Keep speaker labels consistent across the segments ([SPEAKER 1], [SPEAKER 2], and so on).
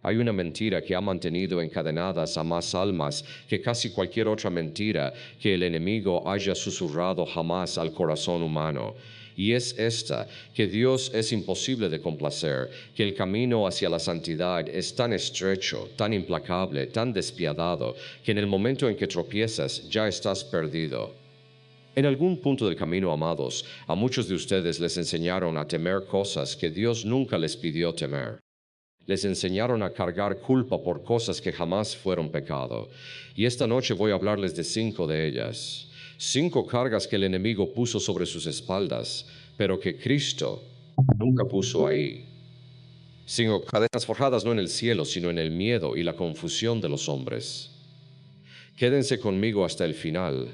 [SPEAKER 1] Hay una mentira que ha mantenido encadenadas a más almas que casi cualquier otra mentira que el enemigo haya susurrado jamás al corazón humano. Y es esta, que Dios es imposible de complacer, que el camino hacia la santidad es tan estrecho, tan implacable, tan despiadado, que en el momento en que tropiezas ya estás perdido. En algún punto del camino, amados, a muchos de ustedes les enseñaron a temer cosas que Dios nunca les pidió temer. Les enseñaron a cargar culpa por cosas que jamás fueron pecado. Y esta noche voy a hablarles de 5 de ellas. 5 cargas que el enemigo puso sobre sus espaldas, pero que Cristo nunca puso ahí. 5 cadenas forjadas no en el cielo, sino en el miedo y la confusión de los hombres. Quédense conmigo hasta el final,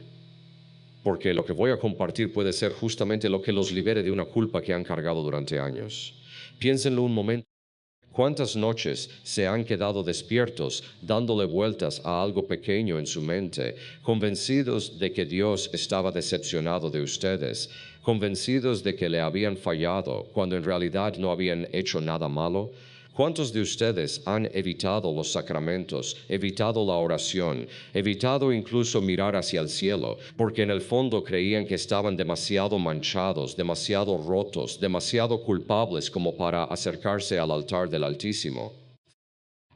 [SPEAKER 1] porque lo que voy a compartir puede ser justamente lo que los libere de una culpa que han cargado durante años. Piénsenlo un momento. ¿Cuántas noches se han quedado despiertos dándole vueltas a algo pequeño en su mente, convencidos de que Dios estaba decepcionado de ustedes, convencidos de que le habían fallado cuando en realidad no habían hecho nada malo? ¿Cuántos de ustedes han evitado los sacramentos, evitado la oración, evitado incluso mirar hacia el cielo, porque en el fondo creían que estaban demasiado manchados, demasiado rotos, demasiado culpables como para acercarse al altar del Altísimo?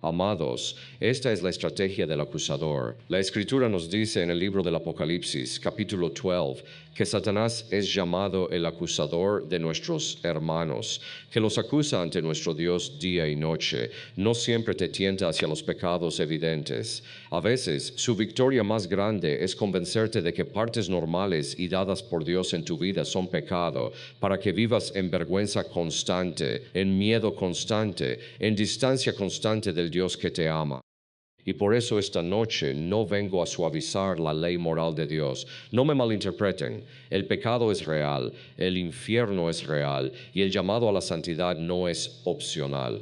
[SPEAKER 1] Amados, esta es la estrategia del acusador. La Escritura nos dice en el libro del Apocalipsis, capítulo 12, que Satanás es llamado el acusador de nuestros hermanos, que los acusa ante nuestro Dios día y noche. No siempre te tienta hacia los pecados evidentes. A veces, su victoria más grande es convencerte de que partes normales y dadas por Dios en tu vida son pecado, para que vivas en vergüenza constante, en miedo constante, en distancia constante del Dios que te ama. Y por eso esta noche no vengo a suavizar la ley moral de Dios. No me malinterpreten, el pecado es real, el infierno es real y el llamado a la santidad no es opcional.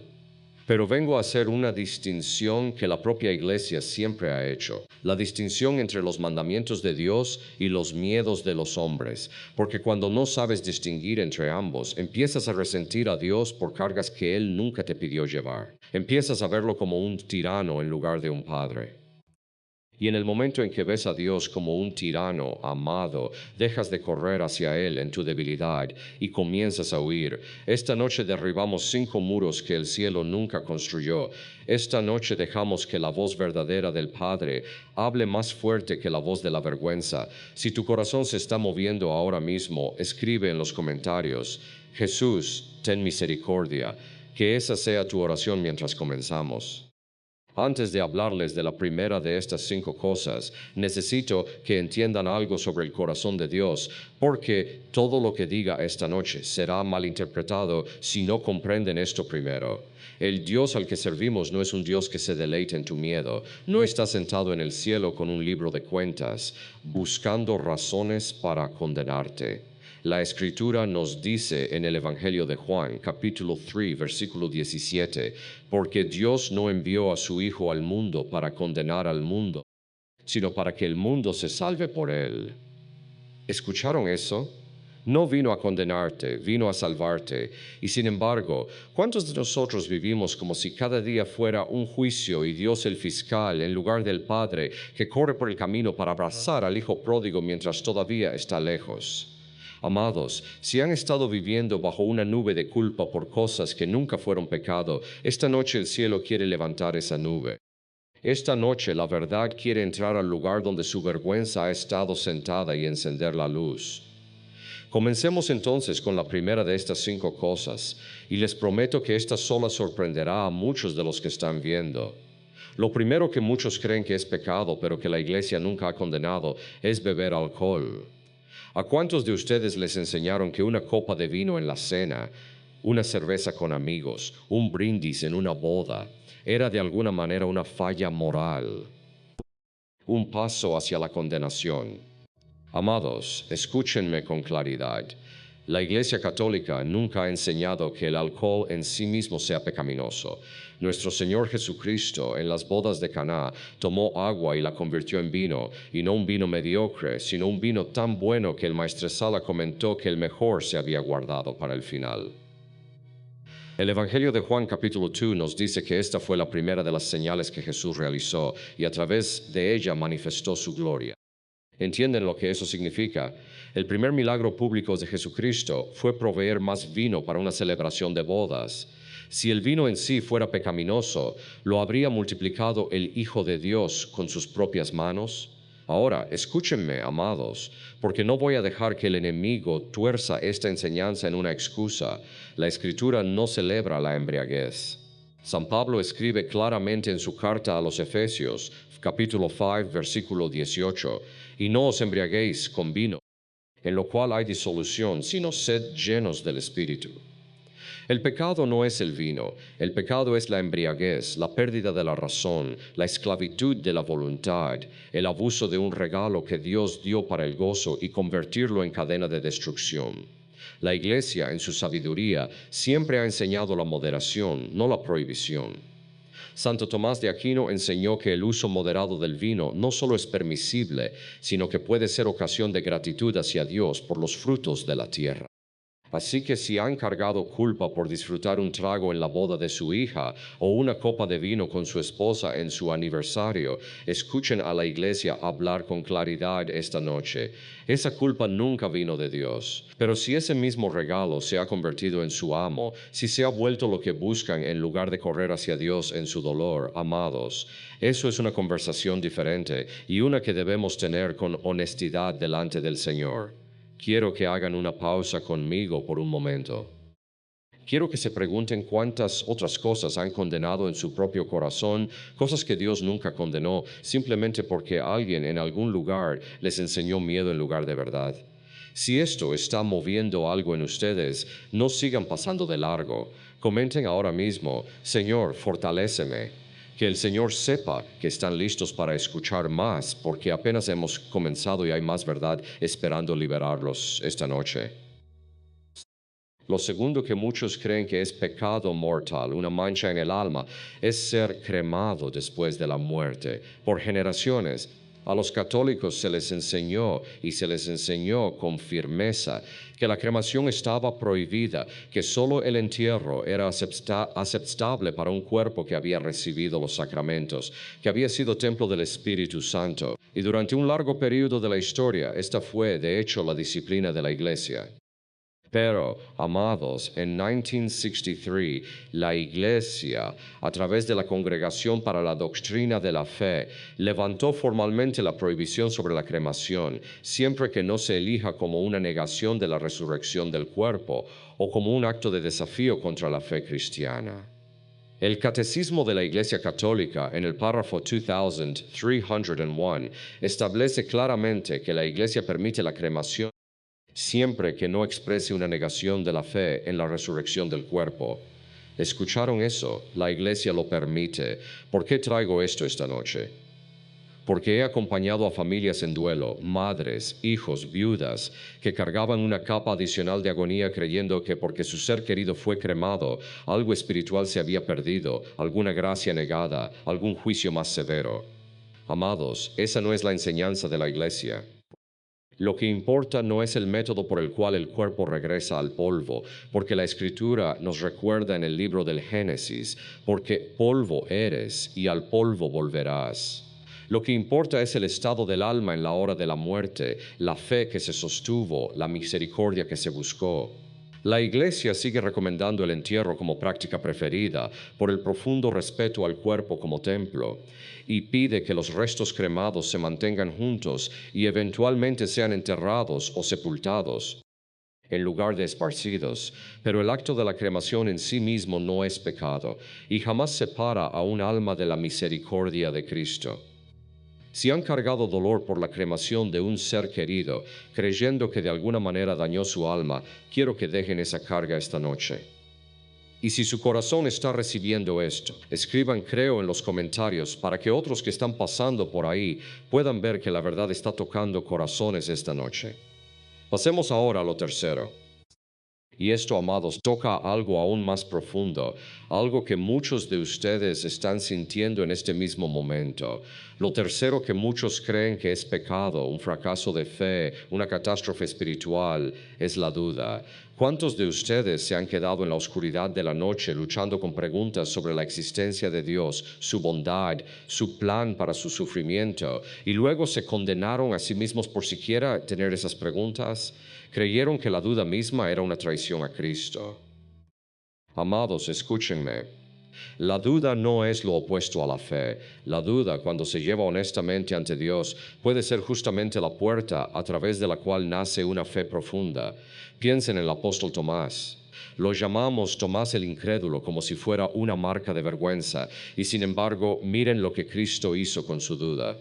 [SPEAKER 1] Pero vengo a hacer una distinción que la propia Iglesia siempre ha hecho, la distinción entre los mandamientos de Dios y los miedos de los hombres, porque cuando no sabes distinguir entre ambos, empiezas a resentir a Dios por cargas que Él nunca te pidió llevar. Empiezas a verlo como un tirano en lugar de un padre. Y en el momento en que ves a Dios como un tirano amado, dejas de correr hacia Él en tu debilidad y comienzas a huir. Esta noche derribamos 5 muros que el cielo nunca construyó. Esta noche dejamos que la voz verdadera del Padre hable más fuerte que la voz de la vergüenza. Si tu corazón se está moviendo ahora mismo, escribe en los comentarios: Jesús, ten misericordia. Que esa sea tu oración mientras comenzamos. Antes de hablarles de la primera de estas 5 cosas, necesito que entiendan algo sobre el corazón de Dios, porque todo lo que diga esta noche será malinterpretado si no comprenden esto primero. El Dios al que servimos no es un Dios que se deleita en tu miedo, no está sentado en el cielo con un libro de cuentas, buscando razones para condenarte. La Escritura nos dice en el Evangelio de Juan, capítulo 3, versículo 17, porque Dios no envió a su Hijo al mundo para condenar al mundo, sino para que el mundo se salve por él. ¿Escucharon eso? No vino a condenarte, vino a salvarte. Y sin embargo, ¿cuántos de nosotros vivimos como si cada día fuera un juicio y Dios el fiscal en lugar del Padre que corre por el camino para abrazar al Hijo pródigo mientras todavía está lejos? Amados, si han estado viviendo bajo una nube de culpa por cosas que nunca fueron pecado, esta noche el cielo quiere levantar esa nube. Esta noche la verdad quiere entrar al lugar donde su vergüenza ha estado sentada y encender la luz. Comencemos entonces con la primera de estas 5 cosas, y les prometo que esta sola sorprenderá a muchos de los que están viendo. Lo primero que muchos creen que es pecado, pero que la Iglesia nunca ha condenado, es beber alcohol. ¿A cuántos de ustedes les enseñaron que una copa de vino en la cena, una cerveza con amigos, un brindis en una boda, era de alguna manera una falla moral, un paso hacia la condenación? Amados, escúchenme con claridad. La Iglesia Católica nunca ha enseñado que el alcohol en sí mismo sea pecaminoso. Nuestro Señor Jesucristo en las bodas de Caná tomó agua y la convirtió en vino, y no un vino mediocre, sino un vino tan bueno que el maestresala comentó que el mejor se había guardado para el final. El Evangelio de Juan capítulo 2 nos dice que esta fue la primera de las señales que Jesús realizó y a través de ella manifestó su gloria. ¿Entienden lo que eso significa? El primer milagro público de Jesucristo fue proveer más vino para una celebración de bodas. Si el vino en sí fuera pecaminoso, ¿lo habría multiplicado el Hijo de Dios con sus propias manos? Ahora, escúchenme, amados, porque no voy a dejar que el enemigo tuerza esta enseñanza en una excusa. La Escritura no celebra la embriaguez. San Pablo escribe claramente en su carta a los Efesios, capítulo 5, versículo 18, y no os embriaguéis con vino, en lo cual hay disolución, sino sed llenos del Espíritu. El pecado no es el vino, el pecado es la embriaguez, la pérdida de la razón, la esclavitud de la voluntad, el abuso de un regalo que Dios dio para el gozo y convertirlo en cadena de destrucción. La Iglesia, en su sabiduría, siempre ha enseñado la moderación, no la prohibición. Santo Tomás de Aquino enseñó que el uso moderado del vino no solo es permisible, sino que puede ser ocasión de gratitud hacia Dios por los frutos de la tierra. Así que si han cargado culpa por disfrutar un trago en la boda de su hija o una copa de vino con su esposa en su aniversario, escuchen a la iglesia hablar con claridad esta noche. Esa culpa nunca vino de Dios. Pero si ese mismo regalo se ha convertido en su amo, si se ha vuelto lo que buscan en lugar de correr hacia Dios en su dolor, amados, eso es una conversación diferente y una que debemos tener con honestidad delante del Señor. Quiero que hagan una pausa conmigo por un momento. Quiero que se pregunten cuántas otras cosas han condenado en su propio corazón, cosas que Dios nunca condenó, simplemente porque alguien en algún lugar les enseñó miedo en lugar de verdad. Si esto está moviendo algo en ustedes, no sigan pasando de largo. Comenten ahora mismo, Señor, fortaléceme. Que el Señor sepa que están listos para escuchar más, porque apenas hemos comenzado y hay más verdad esperando liberarlos esta noche. Lo segundo que muchos creen que es pecado mortal, una mancha en el alma, es ser cremado después de la muerte. Por generaciones, a los católicos se les enseñó y se les enseñó con firmeza que la cremación estaba prohibida, que solo el entierro era aceptable para un cuerpo que había recibido los sacramentos, que había sido templo del Espíritu Santo. Y durante un largo periodo de la historia, esta fue, de hecho, la disciplina de la Iglesia. Pero, amados, en 1963, la Iglesia, a través de la Congregación para la Doctrina de la Fe, levantó formalmente la prohibición sobre la cremación, siempre que no se elija como una negación de la resurrección del cuerpo o como un acto de desafío contra la fe cristiana. El Catecismo de la Iglesia Católica, en el párrafo 2301, establece claramente que la Iglesia permite la cremación siempre que no exprese una negación de la fe en la resurrección del cuerpo. ¿Escucharon eso? La Iglesia lo permite. ¿Por qué traigo esto esta noche? Porque he acompañado a familias en duelo, madres, hijos, viudas, que cargaban una capa adicional de agonía creyendo que porque su ser querido fue cremado, algo espiritual se había perdido, alguna gracia negada, algún juicio más severo. Amados, esa no es la enseñanza de la Iglesia. Lo que importa no es el método por el cual el cuerpo regresa al polvo, porque la Escritura nos recuerda en el libro del Génesis, porque polvo eres y al polvo volverás. Lo que importa es el estado del alma en la hora de la muerte, la fe que se sostuvo, la misericordia que se buscó. La Iglesia sigue recomendando el entierro como práctica preferida por el profundo respeto al cuerpo como templo y pide que los restos cremados se mantengan juntos y eventualmente sean enterrados o sepultados en lugar de esparcidos, pero el acto de la cremación en sí mismo no es pecado y jamás separa a un alma de la misericordia de Cristo. Si han cargado dolor por la cremación de un ser querido, creyendo que de alguna manera dañó su alma, quiero que dejen esa carga esta noche. Y si su corazón está recibiendo esto, escriban creo en los comentarios para que otros que están pasando por ahí puedan ver que la verdad está tocando corazones esta noche. Pasemos ahora a lo tercero. Y esto, amados, toca algo aún más profundo, algo que muchos de ustedes están sintiendo en este mismo momento. Lo tercero que muchos creen que es pecado, un fracaso de fe, una catástrofe espiritual, es la duda. ¿Cuántos de ustedes se han quedado en la oscuridad de la noche luchando con preguntas sobre la existencia de Dios, su bondad, su plan para su sufrimiento, y luego se condenaron a sí mismos por siquiera tener esas preguntas? Creyeron que la duda misma era una traición a Cristo. Amados, escúchenme. La duda no es lo opuesto a la fe. La duda, cuando se lleva honestamente ante Dios, puede ser justamente la puerta a través de la cual nace una fe profunda. Piensen en el apóstol Tomás. Lo llamamos Tomás el incrédulo como si fuera una marca de vergüenza, y sin embargo, miren lo que Cristo hizo con su duda.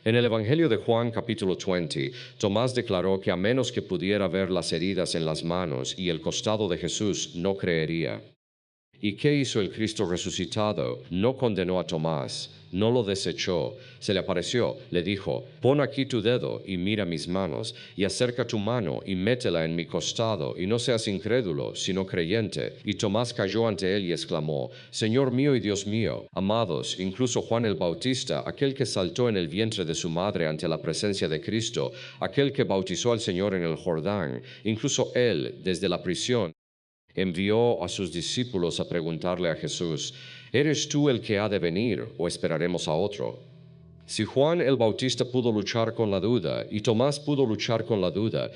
[SPEAKER 1] En el Evangelio de Juan capítulo 20, Tomás declaró que a menos que pudiera ver las heridas en las manos y el costado de Jesús, no creería. ¿Y qué hizo el Cristo resucitado? No condenó a Tomás, no lo desechó, se le apareció, le dijo, pon aquí tu dedo y mira mis manos, y acerca tu mano y métela en mi costado, y no seas incrédulo, sino creyente. Y Tomás cayó ante él y exclamó, Señor mío y Dios mío. Amados, incluso Juan el Bautista, aquel que saltó en el vientre de su madre ante la presencia de Cristo, aquel que bautizó al Señor en el Jordán, incluso él, desde la prisión, envió a sus discípulos a preguntarle a Jesús, ¿eres tú el que ha de venir o esperaremos a otro? Si Juan el Bautista pudo luchar con la duda y Tomás pudo luchar con la duda,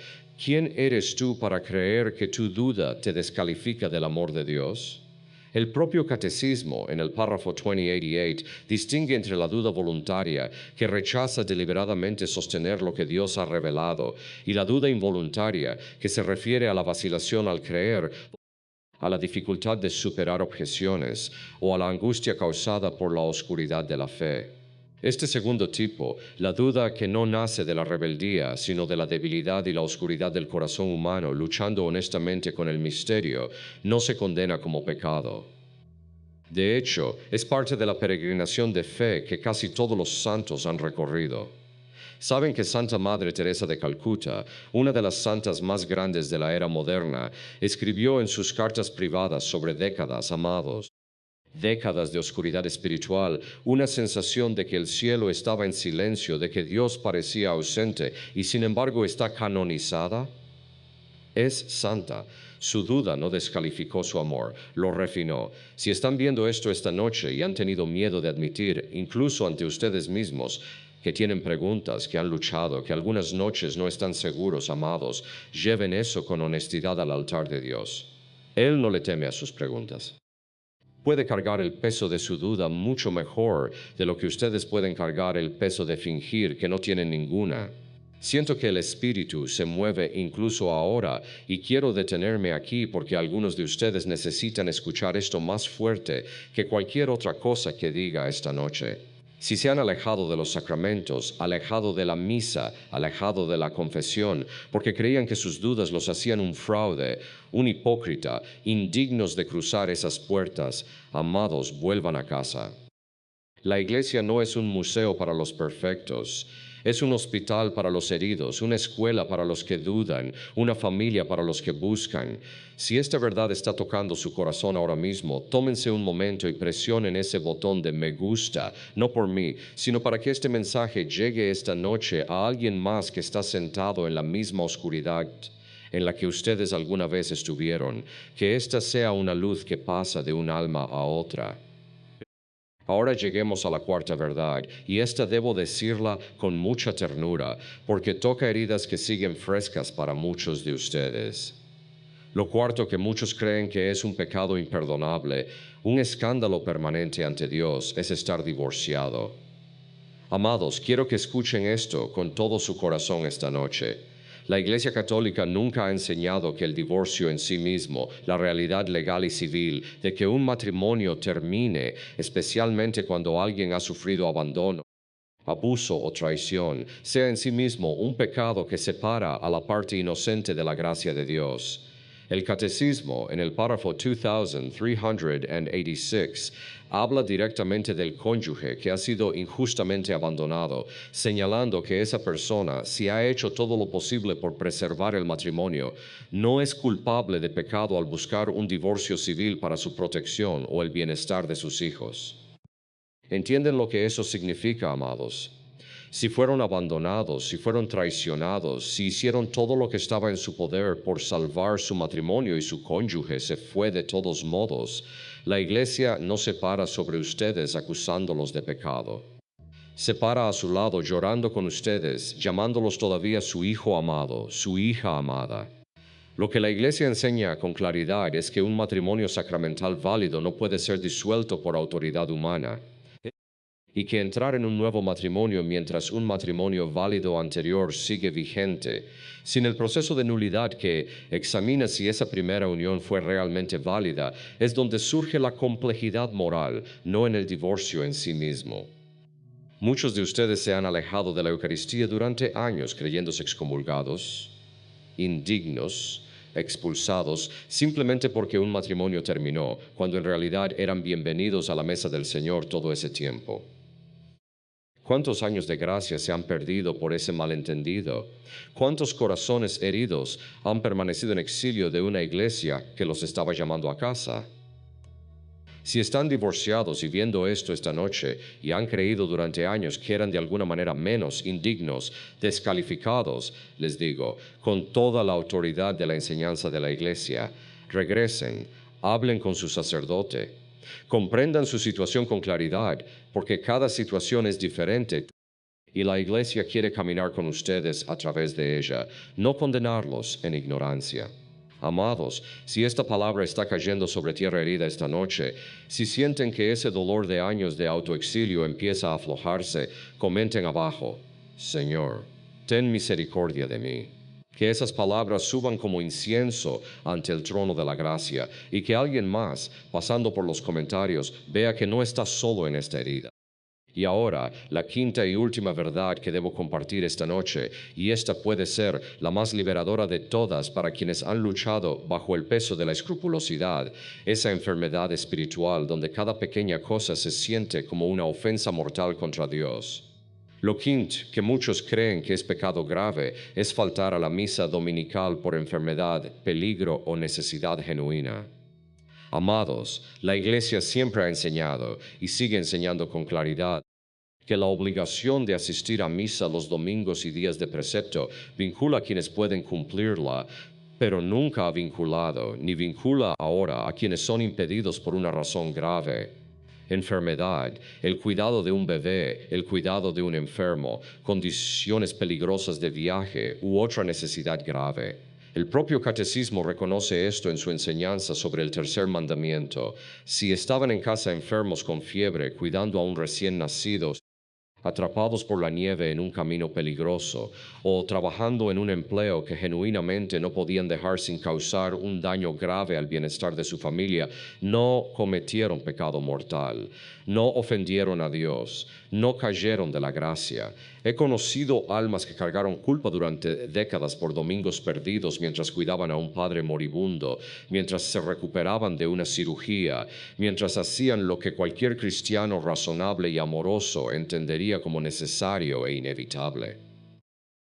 [SPEAKER 1] ¿quién eres tú para creer que tu duda te descalifica del amor de Dios? El propio Catecismo, en el párrafo 2088, distingue entre la duda voluntaria, que rechaza deliberadamente sostener lo que Dios ha revelado, y la duda involuntaria, que se refiere a la vacilación al creer, a la dificultad de superar objeciones o a la angustia causada por la oscuridad de la fe. Este segundo tipo, la duda que no nace de la rebeldía, sino de la debilidad y la oscuridad del corazón humano luchando honestamente con el misterio, no se condena como pecado. De hecho, es parte de la peregrinación de fe que casi todos los santos han recorrido. Saben que Santa Madre Teresa de Calcuta, una de las santas más grandes de la era moderna, escribió en sus cartas privadas sobre décadas, amados, décadas de oscuridad espiritual, una sensación de que el cielo estaba en silencio, de que Dios parecía ausente y sin embargo está canonizada. Es santa. Su duda no descalificó su amor, lo refinó. Si están viendo esto esta noche y han tenido miedo de admitir, incluso ante ustedes mismos, que tienen preguntas, que han luchado, que algunas noches no están seguros, amados, lleven eso con honestidad al altar de Dios. Él no le teme a sus preguntas. Puede cargar el peso de su duda mucho mejor de lo que ustedes pueden cargar el peso de fingir que no tienen ninguna. Siento que el Espíritu se mueve incluso ahora y quiero detenerme aquí porque algunos de ustedes necesitan escuchar esto más fuerte que cualquier otra cosa que diga esta noche. Si se han alejado de los sacramentos, alejado de la misa, alejado de la confesión, porque creían que sus dudas los hacían un fraude, un hipócrita, indignos de cruzar esas puertas, amados, vuelvan a casa. La iglesia no es un museo para los perfectos, es un hospital para los heridos, una escuela para los que dudan, una familia para los que buscan. Si esta verdad está tocando su corazón ahora mismo, tómense un momento y presionen ese botón de me gusta, no por mí, sino para que este mensaje llegue esta noche a alguien más que está sentado en la misma oscuridad en la que ustedes alguna vez estuvieron, que esta sea una luz que pasa de un alma a otra. Ahora lleguemos a la cuarta verdad, y esta debo decirla con mucha ternura, porque toca heridas que siguen frescas para muchos de ustedes. Lo cuarto que muchos creen que es un pecado imperdonable, un escándalo permanente ante Dios, es estar divorciado. Amados, quiero que escuchen esto con todo su corazón esta noche. La Iglesia Católica nunca ha enseñado que el divorcio en sí mismo, la realidad legal y civil de que un matrimonio termine, especialmente cuando alguien ha sufrido abandono, abuso o traición, sea en sí mismo un pecado que separa a la parte inocente de la gracia de Dios. El Catecismo, en el párrafo 2386, habla directamente del cónyuge que ha sido injustamente abandonado, señalando que esa persona, si ha hecho todo lo posible por preservar el matrimonio, no es culpable de pecado al buscar un divorcio civil para su protección o el bienestar de sus hijos. ¿Entienden lo que eso significa, amados? Si fueron abandonados, si fueron traicionados, si hicieron todo lo que estaba en su poder por salvar su matrimonio y su cónyuge se fue de todos modos, la Iglesia no se para sobre ustedes acusándolos de pecado. Se para a su lado llorando con ustedes, llamándolos todavía su hijo amado, su hija amada. Lo que la Iglesia enseña con claridad es que un matrimonio sacramental válido no puede ser disuelto por autoridad humana, y que entrar en un nuevo matrimonio mientras un matrimonio válido anterior sigue vigente, sin el proceso de nulidad que examina si esa primera unión fue realmente válida, es donde surge la complejidad moral, no en el divorcio en sí mismo. Muchos de ustedes se han alejado de la Eucaristía durante años creyéndose excomulgados, indignos, expulsados, simplemente porque un matrimonio terminó, cuando en realidad eran bienvenidos a la mesa del Señor todo ese tiempo. ¿Cuántos años de gracia se han perdido por ese malentendido? ¿Cuántos corazones heridos han permanecido en exilio de una iglesia que los estaba llamando a casa? Si están divorciados y viendo esto esta noche y han creído durante años que eran de alguna manera menos indignos, descalificados, les digo, con toda la autoridad de la enseñanza de la iglesia, regresen, hablen con su sacerdote. Comprendan su situación con claridad, porque cada situación es diferente y la Iglesia quiere caminar con ustedes a través de ella, no condenarlos en ignorancia. Amados, si esta palabra está cayendo sobre tierra herida esta noche, si sienten que ese dolor de años de autoexilio empieza a aflojarse, comenten abajo: Señor, ten misericordia de mí. Que esas palabras suban como incienso ante el trono de la gracia y que alguien más, pasando por los comentarios, vea que no está solo en esta herida. Y ahora, la quinta y última verdad que debo compartir esta noche, y esta puede ser la más liberadora de todas para quienes han luchado bajo el peso de la escrupulosidad, esa enfermedad espiritual donde cada pequeña cosa se siente como una ofensa mortal contra Dios. Lo quinto, que muchos creen que es pecado grave, es faltar a la misa dominical por enfermedad, peligro o necesidad genuina. Amados, la Iglesia siempre ha enseñado, y sigue enseñando con claridad, que la obligación de asistir a misa los domingos y días de precepto vincula a quienes pueden cumplirla, pero nunca ha vinculado, ni vincula ahora a quienes son impedidos por una razón grave. Enfermedad, el cuidado de un bebé, el cuidado de un enfermo, condiciones peligrosas de viaje u otra necesidad grave. El propio catecismo reconoce esto en su enseñanza sobre el tercer mandamiento. Si estaban en casa enfermos con fiebre, cuidando a un recién nacido, atrapados por la nieve en un camino peligroso, o trabajando en un empleo que genuinamente no podían dejar sin causar un daño grave al bienestar de su familia, no cometieron pecado mortal, no ofendieron a Dios, no cayeron de la gracia. He conocido almas que cargaron culpa durante décadas por domingos perdidos mientras cuidaban a un padre moribundo, mientras se recuperaban de una cirugía, mientras hacían lo que cualquier cristiano razonable y amoroso entendería como necesario e inevitable.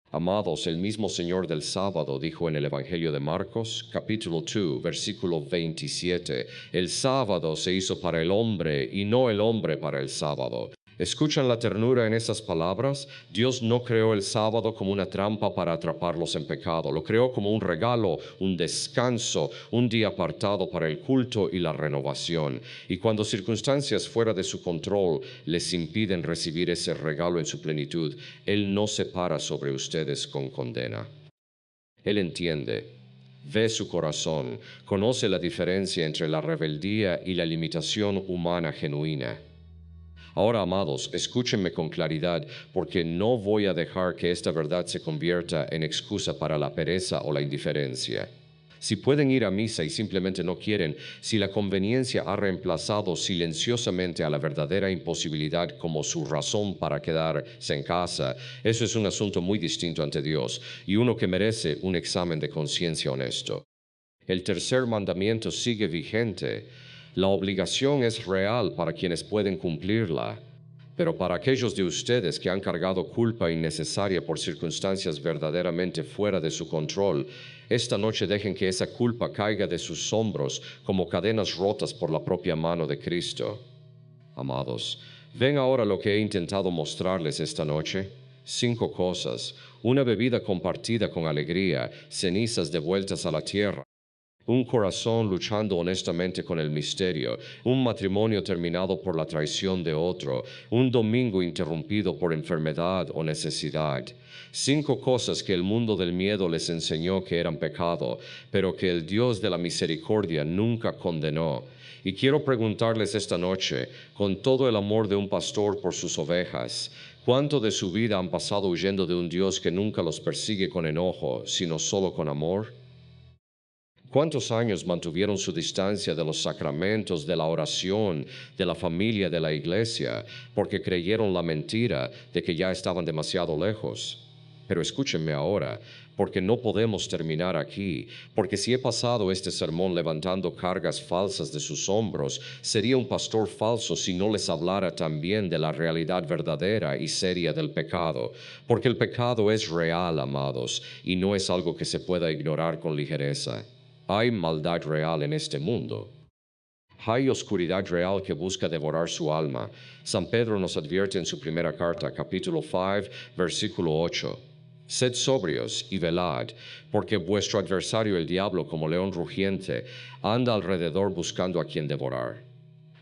[SPEAKER 1] Amados, el mismo Señor del sábado dijo en el Evangelio de Marcos, capítulo 2, versículo 27, el sábado se hizo para el hombre y no el hombre para el sábado. ¿Escuchan la ternura en esas palabras? Dios no creó el sábado como una trampa para atraparlos en pecado. Lo creó como un regalo, un descanso, un día apartado para el culto y la renovación. Y cuando circunstancias fuera de su control les impiden recibir ese regalo en su plenitud, Él no se para sobre ustedes con condena. Él entiende, ve su corazón, conoce la diferencia entre la rebeldía y la limitación humana genuina. Ahora, amados, escúchenme con claridad, porque no voy a dejar que esta verdad se convierta en excusa para la pereza o la indiferencia. Si pueden ir a misa y simplemente no quieren, si la conveniencia ha reemplazado silenciosamente a la verdadera imposibilidad como su razón para quedarse en casa, eso es un asunto muy distinto ante Dios y uno que merece un examen de conciencia honesto. El tercer mandamiento sigue vigente. La obligación es real para quienes pueden cumplirla, pero para aquellos de ustedes que han cargado culpa innecesaria por circunstancias verdaderamente fuera de su control, esta noche dejen que esa culpa caiga de sus hombros como cadenas rotas por la propia mano de Cristo. Amados, ¿ven ahora lo que he intentado mostrarles esta noche? 5 cosas: una bebida compartida con alegría, cenizas devueltas a la tierra, un corazón luchando honestamente con el misterio, un matrimonio terminado por la traición de otro, un domingo interrumpido por enfermedad o necesidad. 5 cosas que el mundo del miedo les enseñó que eran pecado, pero que el Dios de la misericordia nunca condenó. Y quiero preguntarles esta noche, con todo el amor de un pastor por sus ovejas, ¿cuánto de su vida han pasado huyendo de un Dios que nunca los persigue con enojo, sino solo con amor? ¿Cuántos años mantuvieron su distancia de los sacramentos, de la oración, de la familia, de la iglesia, porque creyeron la mentira de que ya estaban demasiado lejos? Pero escúchenme ahora, porque no podemos terminar aquí, porque si he pasado este sermón levantando cargas falsas de sus hombros, sería un pastor falso si no les hablara también de la realidad verdadera y seria del pecado, porque el pecado es real, amados, y no es algo que se pueda ignorar con ligereza. Hay maldad real en este mundo. Hay oscuridad real que busca devorar su alma. San Pedro nos advierte en su primera carta, capítulo 5, versículo 8. Sed sobrios y velad, porque vuestro adversario el diablo, como león rugiente, anda alrededor buscando a quien devorar.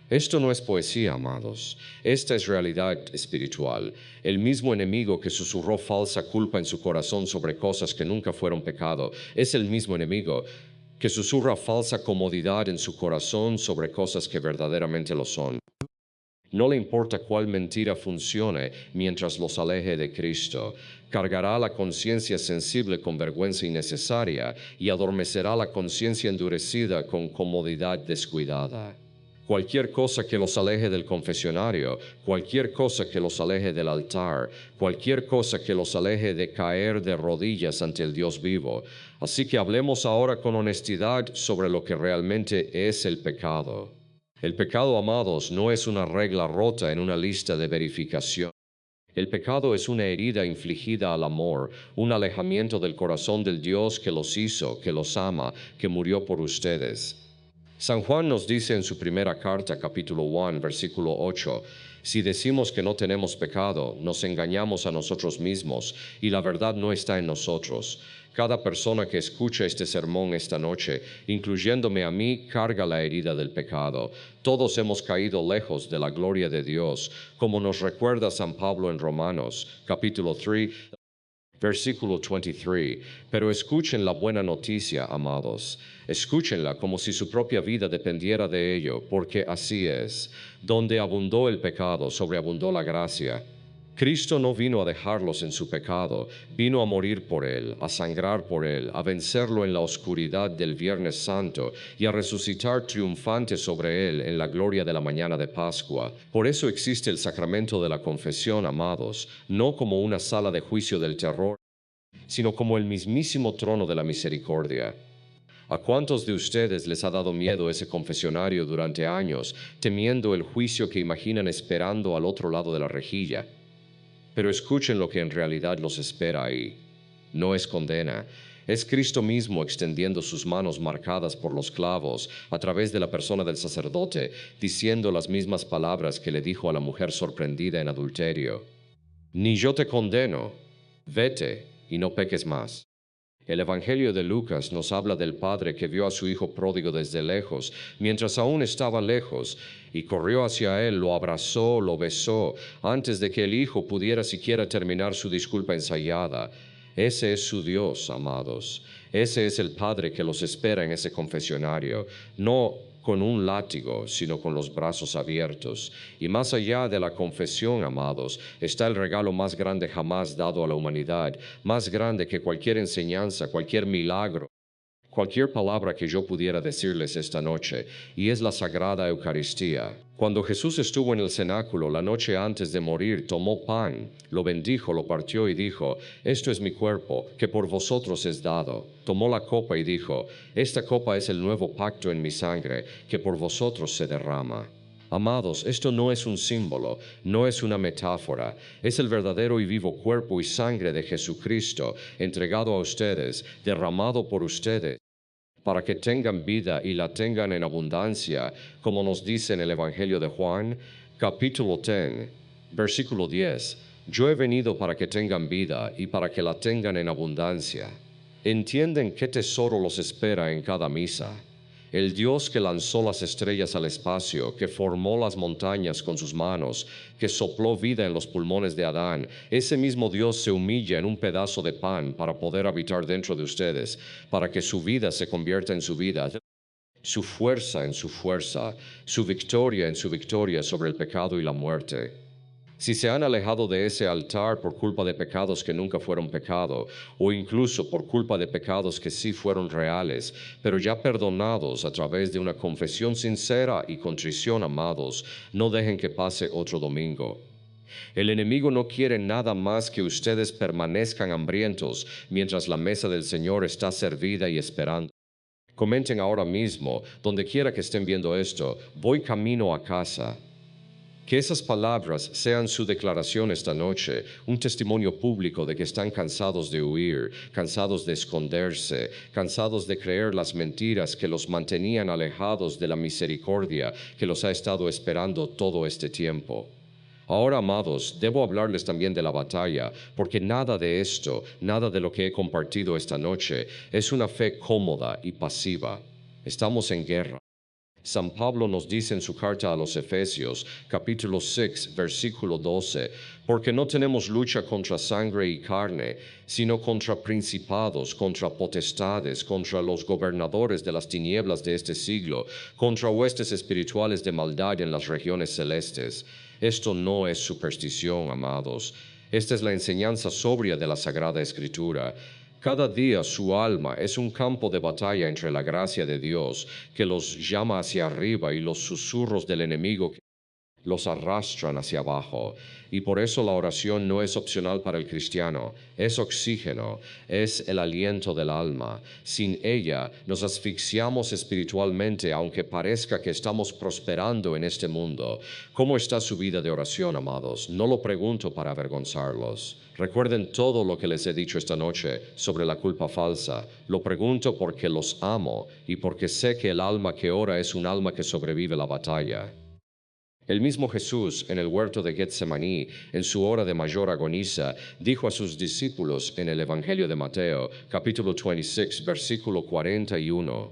[SPEAKER 1] Esto no es poesía, amados. Esta es realidad espiritual. El mismo enemigo que susurró falsa culpa en su corazón sobre cosas que nunca fueron pecado, es el mismo enemigo que susurra falsa comodidad en su corazón sobre cosas que verdaderamente lo son. No le importa cuál mentira funcione mientras los aleje de Cristo. Cargará la conciencia sensible con vergüenza innecesaria y adormecerá la conciencia endurecida con comodidad descuidada. Cualquier cosa que los aleje del confesionario, cualquier cosa que los aleje del altar, cualquier cosa que los aleje de caer de rodillas ante el Dios vivo. Así que hablemos ahora con honestidad sobre lo que realmente es el pecado. El pecado, amados, no es una regla rota en una lista de verificación. El pecado es una herida infligida al amor, un alejamiento del corazón del Dios que los hizo, que los ama, que murió por ustedes. San Juan nos dice en su primera carta, capítulo 1, versículo 8, si decimos que no tenemos pecado, nos engañamos a nosotros mismos y la verdad no está en nosotros. Cada persona que escucha este sermón esta noche, incluyéndome a mí, carga la herida del pecado. Todos hemos caído lejos de la gloria de Dios, como nos recuerda San Pablo en Romanos, capítulo 3, versículo 23. Pero escuchen la buena noticia, amados. Escúchenla como si su propia vida dependiera de ello, porque así es. Donde abundó el pecado, sobreabundó la gracia. Cristo no vino a dejarlos en su pecado, vino a morir por él, a sangrar por él, a vencerlo en la oscuridad del Viernes Santo y a resucitar triunfante sobre él en la gloria de la mañana de Pascua. Por eso existe el sacramento de la confesión, amados, no como una sala de juicio del terror, sino como el mismísimo trono de la misericordia. ¿A cuántos de ustedes les ha dado miedo ese confesionario durante años, temiendo el juicio que imaginan esperando al otro lado de la rejilla? Pero escuchen lo que en realidad los espera ahí. No es condena, es Cristo mismo extendiendo sus manos marcadas por los clavos a través de la persona del sacerdote, diciendo las mismas palabras que le dijo a la mujer sorprendida en adulterio. Ni yo te condeno, vete y no peques más. El Evangelio de Lucas nos habla del padre que vio a su hijo pródigo desde lejos, mientras aún estaba lejos, y corrió hacia él, lo abrazó, lo besó, antes de que el hijo pudiera siquiera terminar su disculpa ensayada. Ese es su Dios, amados. Ese es el Padre que los espera en ese confesionario, no con un látigo, sino con los brazos abiertos. Y más allá de la confesión, amados, está el regalo más grande jamás dado a la humanidad, más grande que cualquier enseñanza, cualquier milagro, cualquier palabra que yo pudiera decirles esta noche, y es la Sagrada Eucaristía. Cuando Jesús estuvo en el cenáculo la noche antes de morir, tomó pan, lo bendijo, lo partió y dijo, esto es mi cuerpo, que por vosotros es dado. Tomó la copa y dijo, esta copa es el nuevo pacto en mi sangre, que por vosotros se derrama. Amados, esto no es un símbolo, no es una metáfora, es el verdadero y vivo cuerpo y sangre de Jesucristo, entregado a ustedes, derramado por ustedes, para que tengan vida y la tengan en abundancia, como nos dice en el Evangelio de Juan, capítulo 10, versículo 10. Yo he venido para que tengan vida y para que la tengan en abundancia. ¿Entienden qué tesoro los espera en cada misa? El Dios que lanzó las estrellas al espacio, que formó las montañas con sus manos, que sopló vida en los pulmones de Adán, ese mismo Dios se humilla en un pedazo de pan para poder habitar dentro de ustedes, para que su vida se convierta en su vida, su fuerza en su fuerza, su victoria en su victoria sobre el pecado y la muerte. Si se han alejado de ese altar por culpa de pecados que nunca fueron pecado, o incluso por culpa de pecados que sí fueron reales, pero ya perdonados a través de una confesión sincera y contrición, amados, no dejen que pase otro domingo. El enemigo no quiere nada más que ustedes permanezcan hambrientos mientras la mesa del Señor está servida y esperando. Comenten ahora mismo, donde quiera que estén viendo esto, voy camino a casa. Que esas palabras sean su declaración esta noche, un testimonio público de que están cansados de huir, cansados de esconderse, cansados de creer las mentiras que los mantenían alejados de la misericordia que los ha estado esperando todo este tiempo. Ahora, amados, debo hablarles también de la batalla, porque nada de esto, nada de lo que he compartido esta noche, es una fe cómoda y pasiva. Estamos en guerra. San Pablo nos dice en su carta a los Efesios, capítulo 6, versículo 12, porque no tenemos lucha contra sangre y carne, sino contra principados, contra potestades, contra los gobernadores de las tinieblas de este siglo, contra huestes espirituales de maldad en las regiones celestes. Esto no es superstición, amados. Esta es la enseñanza sobria de la Sagrada Escritura. Cada día su alma es un campo de batalla entre la gracia de Dios, que los llama hacia arriba, y los susurros del enemigo que los arrastran hacia abajo. Y por eso la oración no es opcional para el cristiano, es oxígeno, es el aliento del alma. Sin ella nos asfixiamos espiritualmente, aunque parezca que estamos prosperando en este mundo. ¿Cómo está su vida de oración, amados? No lo pregunto para avergonzarlos. Recuerden todo lo que les he dicho esta noche sobre la culpa falsa. Lo pregunto porque los amo y porque sé que el alma que ora es un alma que sobrevive la batalla. El mismo Jesús, en el huerto de Getsemaní, en su hora de mayor agoniza, dijo a sus discípulos en el Evangelio de Mateo, capítulo 26, versículo 41,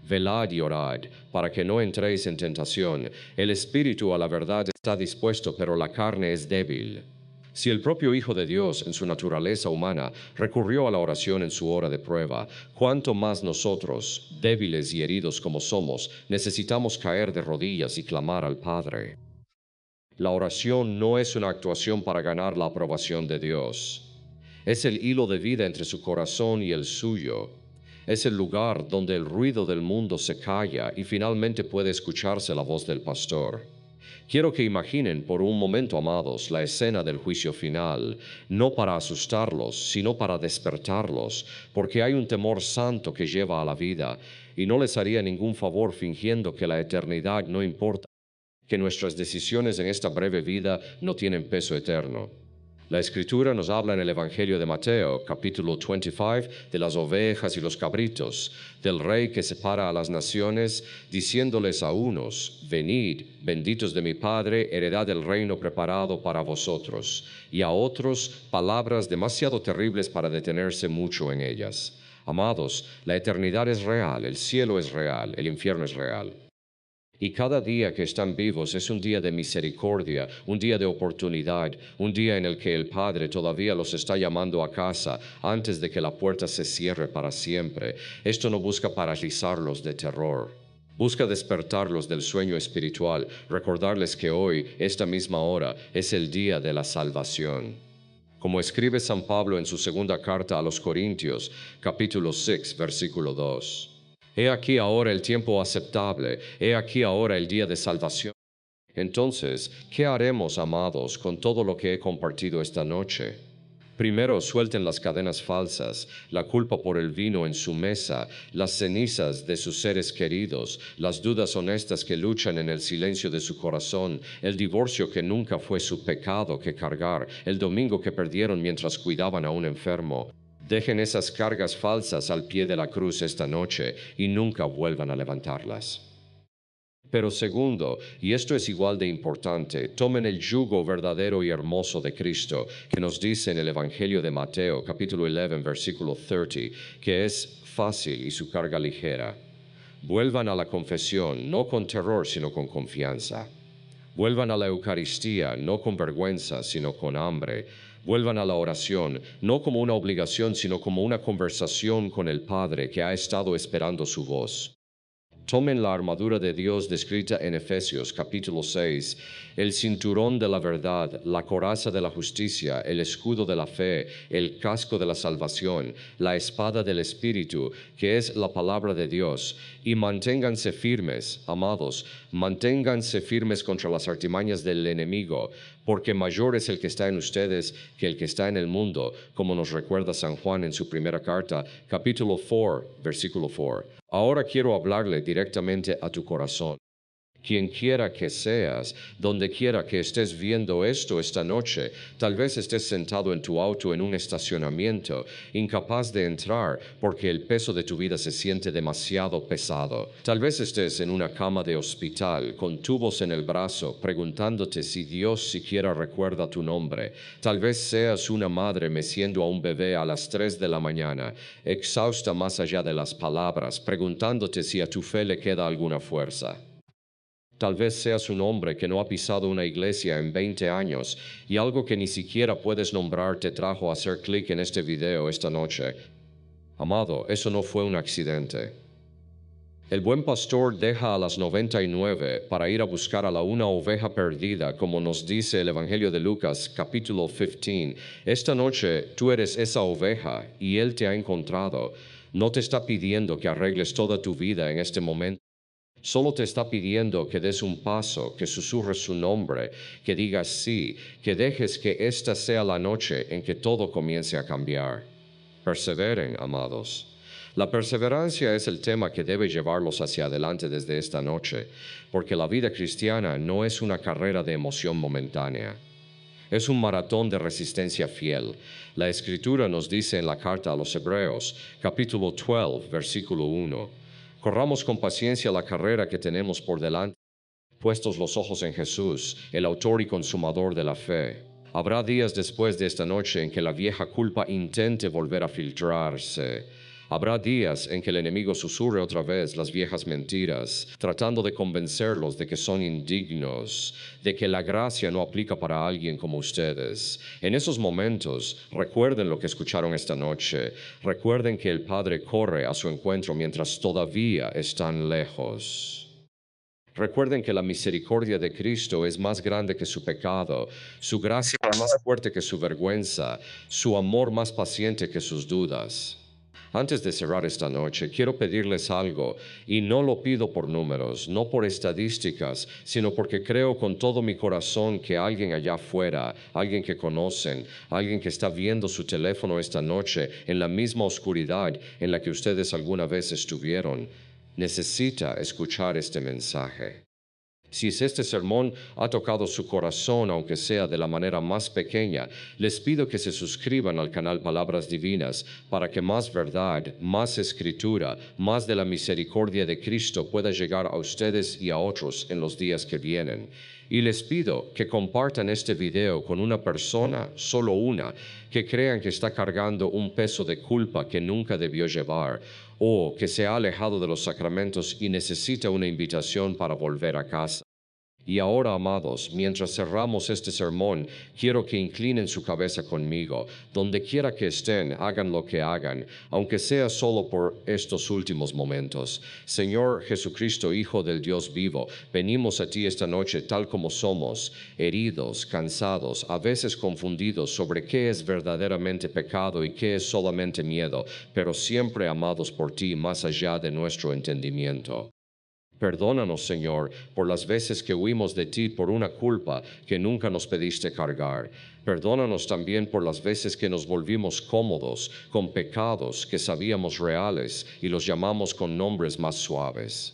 [SPEAKER 1] Velad y orad, para que no entréis en tentación. El espíritu a la verdad está dispuesto, pero la carne es débil. Si el propio Hijo de Dios, en su naturaleza humana, recurrió a la oración en su hora de prueba, ¿cuánto más nosotros, débiles y heridos como somos, necesitamos caer de rodillas y clamar al Padre? La oración no es una actuación para ganar la aprobación de Dios. Es el hilo de vida entre su corazón y el suyo. Es el lugar donde el ruido del mundo se calla y finalmente puede escucharse la voz del pastor. Quiero que imaginen por un momento, amados, la escena del juicio final, no para asustarlos, sino para despertarlos, porque hay un temor santo que lleva a la vida, y no les haría ningún favor fingiendo que la eternidad no importa, que nuestras decisiones en esta breve vida no tienen peso eterno. La Escritura nos habla en el Evangelio de Mateo, capítulo 25, de las ovejas y los cabritos, del rey que separa a las naciones, diciéndoles a unos, venid, benditos de mi Padre, heredad del reino preparado para vosotros, y a otros, palabras demasiado terribles para detenerse mucho en ellas. Amados, la eternidad es real, el cielo es real, el infierno es real. Y cada día que están vivos es un día de misericordia, un día de oportunidad, un día en el que el Padre todavía los está llamando a casa antes de que la puerta se cierre para siempre. Esto no busca paralizarlos de terror. Busca despertarlos del sueño espiritual, recordarles que hoy, esta misma hora, es el día de la salvación. Como escribe San Pablo en su segunda carta a los Corintios, capítulo 6, versículo 2. He aquí ahora el tiempo aceptable, he aquí ahora el día de salvación. Entonces, ¿qué haremos, amados, con todo lo que he compartido esta noche? Primero, suelten las cadenas falsas, la culpa por el vino en su mesa, las cenizas de sus seres queridos, las dudas honestas que luchan en el silencio de su corazón, el divorcio que nunca fue su pecado que cargar, el domingo que perdieron mientras cuidaban a un enfermo. Dejen esas cargas falsas al pie de la cruz esta noche y nunca vuelvan a levantarlas. Pero segundo, y esto es igual de importante, tomen el yugo verdadero y hermoso de Cristo, que nos dice en el Evangelio de Mateo, capítulo 11, versículo 30, que es fácil y su carga ligera. Vuelvan a la confesión, no con terror, sino con confianza. Vuelvan a la Eucaristía, no con vergüenza, sino con hambre. Vuelvan a la oración, no como una obligación, sino como una conversación con el Padre que ha estado esperando su voz. Tomen la armadura de Dios descrita en Efesios capítulo 6, el cinturón de la verdad, la coraza de la justicia, el escudo de la fe, el casco de la salvación, la espada del Espíritu, que es la palabra de Dios, y manténganse firmes, amados, manténganse firmes contra las artimañas del enemigo, porque mayor es el que está en ustedes que el que está en el mundo, como nos recuerda San Juan en su primera carta, capítulo 4, versículo 4. Ahora quiero hablarle directamente a tu corazón. Quien quiera que seas, donde quiera que estés viendo esto esta noche, tal vez estés sentado en tu auto en un estacionamiento, incapaz de entrar porque el peso de tu vida se siente demasiado pesado. Tal vez estés en una cama de hospital, con tubos en el brazo, preguntándote si Dios siquiera recuerda tu nombre. Tal vez seas una madre meciendo a un bebé a las 3 de la mañana, exhausta más allá de las palabras, preguntándote si a tu fe le queda alguna fuerza. Tal vez seas un hombre que no ha pisado una iglesia en 20 años y algo que ni siquiera puedes nombrar te trajo a hacer clic en este video esta noche. Amado, eso no fue un accidente. El buen pastor deja a las 99 para ir a buscar a la una oveja perdida, como nos dice el Evangelio de Lucas, capítulo 15. Esta noche tú eres esa oveja y Él te ha encontrado. No te está pidiendo que arregles toda tu vida en este momento. Solo te está pidiendo que des un paso, que susurres su nombre, que digas sí, que dejes que esta sea la noche en que todo comience a cambiar. Perseveren, amados. La perseverancia es el tema que debe llevarlos hacia adelante desde esta noche, porque la vida cristiana no es una carrera de emoción momentánea. Es un maratón de resistencia fiel. La Escritura nos dice en la carta a los Hebreos, capítulo 12, versículo 1, corramos con paciencia la carrera que tenemos por delante, puestos los ojos en Jesús, el autor y consumador de la fe. Habrá días después de esta noche en que la vieja culpa intente volver a filtrarse. Habrá días en que el enemigo susurre otra vez las viejas mentiras, tratando de convencerlos de que son indignos, de que la gracia no aplica para alguien como ustedes. En esos momentos, recuerden lo que escucharon esta noche. Recuerden que el Padre corre a su encuentro mientras todavía están lejos. Recuerden que la misericordia de Cristo es más grande que su pecado, su gracia más fuerte que su vergüenza, su amor más paciente que sus dudas. Antes de cerrar esta noche, quiero pedirles algo, y no lo pido por números, no por estadísticas, sino porque creo con todo mi corazón que alguien allá afuera, alguien que conocen, alguien que está viendo su teléfono esta noche en la misma oscuridad en la que ustedes alguna vez estuvieron, necesita escuchar este mensaje. Si este sermón ha tocado su corazón, aunque sea de la manera más pequeña, les pido que se suscriban al canal Palabras Divinas para que más verdad, más escritura, más de la misericordia de Cristo pueda llegar a ustedes y a otros en los días que vienen. Y les pido que compartan este video con una persona, solo una, que crean que está cargando un peso de culpa que nunca debió llevar, o que se ha alejado de los sacramentos y necesita una invitación para volver a casa. Y ahora, amados, mientras cerramos este sermón, quiero que inclinen su cabeza conmigo. Donde quiera que estén, hagan lo que hagan, aunque sea solo por estos últimos momentos. Señor Jesucristo, Hijo del Dios vivo, venimos a ti esta noche tal como somos, heridos, cansados, a veces confundidos sobre qué es verdaderamente pecado y qué es solamente miedo, pero siempre amados por ti más allá de nuestro entendimiento. Perdónanos, Señor, por las veces que huimos de ti por una culpa que nunca nos pediste cargar. Perdónanos también por las veces que nos volvimos cómodos con pecados que sabíamos reales y los llamamos con nombres más suaves.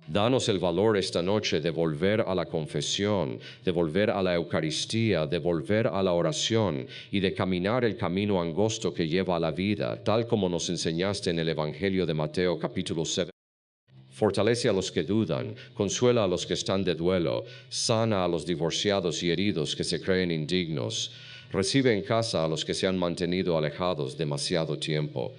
[SPEAKER 1] Danos el valor esta noche de volver a la confesión, de volver a la Eucaristía, de volver a la oración y de caminar el camino angosto que lleva a la vida, tal como nos enseñaste en el Evangelio de Mateo capítulo 7. fortalece a los que dudan, consuela a los que están de duelo, sana a los divorciados y heridos que se creen indignos, recibe en casa a los que se han mantenido alejados demasiado tiempo.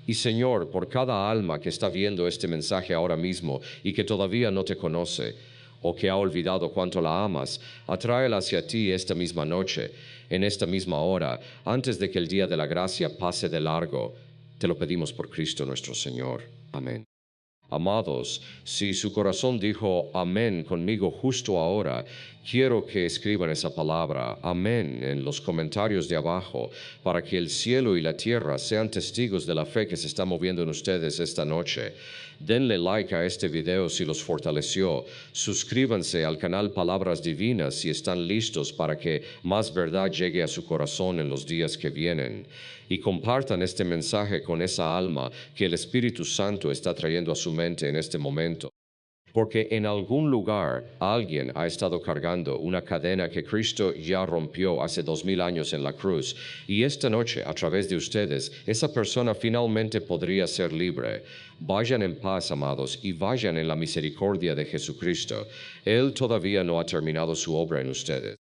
[SPEAKER 1] Y Señor, por cada alma que está viendo este mensaje ahora mismo y que todavía no te conoce, o que ha olvidado cuánto la amas, atráela hacia ti esta misma noche, en esta misma hora, antes de que el día de la gracia pase de largo. Te lo pedimos por Cristo nuestro Señor. Amén. Amados, si su corazón dijo amén conmigo justo ahora, quiero que escriban esa palabra, amén, en los comentarios de abajo, para que el cielo y la tierra sean testigos de la fe que se está moviendo en ustedes esta noche. Denle like a este video si los fortaleció. Suscríbanse al canal Palabras Divinas si están listos para que más verdad llegue a su corazón en los días que vienen. Y compartan este mensaje con esa alma que el Espíritu Santo está trayendo a su mente en este momento. Porque en algún lugar alguien ha estado cargando una cadena que Cristo ya rompió hace 2000 años en la cruz. Y esta noche, a través de ustedes, esa persona finalmente podría ser libre. Vayan en paz, amados, y vayan en la misericordia de Jesucristo. Él todavía no ha terminado su obra en ustedes.